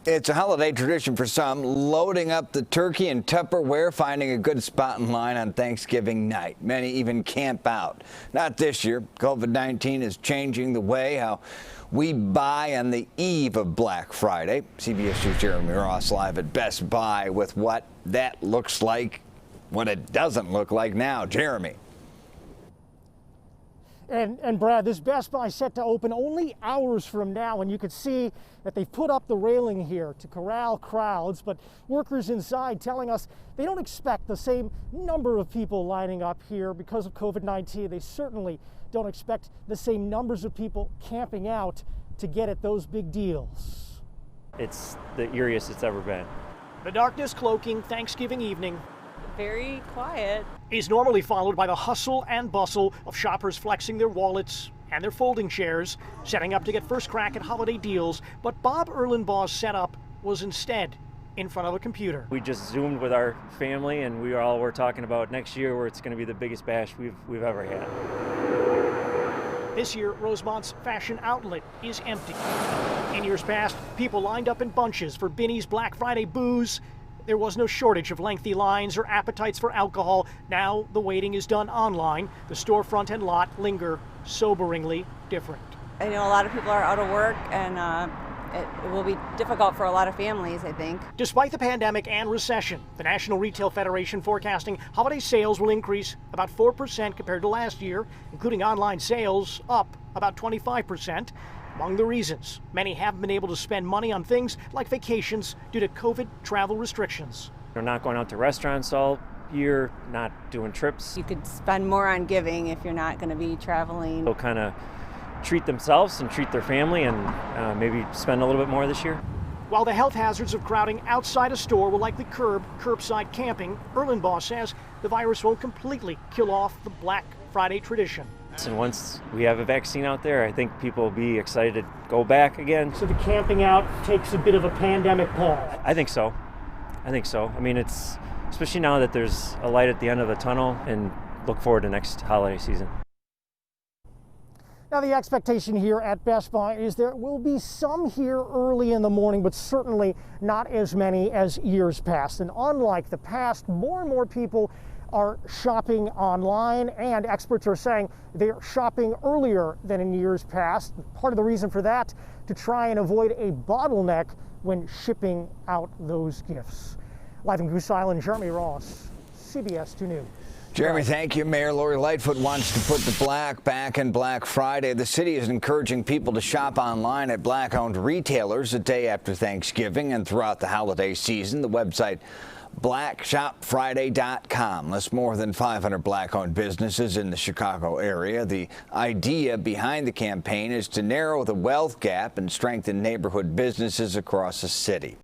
It's a holiday tradition for some, loading up the turkey and Tupperware, finding a good spot in line on Thanksgiving night. Many even camp out. Not this year. COVID-19 is changing the way how we buy on the eve of Black Friday. CBS 2's Jeremy Ross live at Best Buy with what that looks like, what it doesn't look like now. Jeremy. And Brad, this Best Buy set to open only hours from now, and you can see that they've put up the railing here to corral crowds, but workers inside telling us they don't expect the same number of people lining up here because of COVID-19. They certainly don't expect the same numbers of people camping out to get at those big deals. It's the eeriest it's ever been. The darkness cloaking Thanksgiving evening. Very quiet. Is normally followed by the hustle and bustle of shoppers flexing their wallets and their folding chairs, setting up to get first crack at holiday deals. But Bob Erlenbaugh's setup was instead in front of a computer. We just Zoomed with our family, and we all were talking about next year where it's going to be the biggest bash we've ever had. This year, Rosemont's fashion outlet is empty. In years past, people lined up in bunches for Binny's Black Friday booze. There was no shortage of lengthy lines or appetites for alcohol. Now the waiting is done online. The storefront and lot linger soberingly different. I know a lot of people are out of work, and it will be difficult for a lot of families, I think. Despite the pandemic and recession, the National Retail Federation forecasting holiday sales will increase about 4% compared to last year, including online sales up about 25%. Among the reasons, many haven't been able to spend money on things like vacations due to COVID travel restrictions. They're not going out to restaurants all year, not doing trips. You could spend more on giving if you're not going to be traveling. They'll kind of treat themselves and treat their family and maybe spend a little bit more this year. While the health hazards of crowding outside a store will likely curb curbside camping, Erlenbaugh says the virus won't completely kill off the Black Friday tradition. And once we have a vaccine out there, I think people will be excited to go back again. So the camping out takes a bit of a pandemic pause. I think so. I mean, it's especially now that there's a light at the end of the tunnel, and look forward to next holiday season. Now, the expectation here at Best Buy is there will be some here early in the morning, but certainly not as many as years past. And unlike the past, more and more people are shopping online, and experts are saying they're shopping earlier than in years past. Part of the reason for that, to try and avoid a bottleneck when shipping out those gifts. Live in Goose Island, Jeremy Ross, CBS 2 News. Jeremy, thank you. Mayor Lori Lightfoot wants to put the black back in Black Friday. The city is encouraging people to shop online at black-owned retailers the day after Thanksgiving and throughout the holiday season. The website blackshopfriday.com lists more than 500 black-owned businesses in the Chicago area. The idea behind the campaign is to narrow the wealth gap and strengthen neighborhood businesses across the city.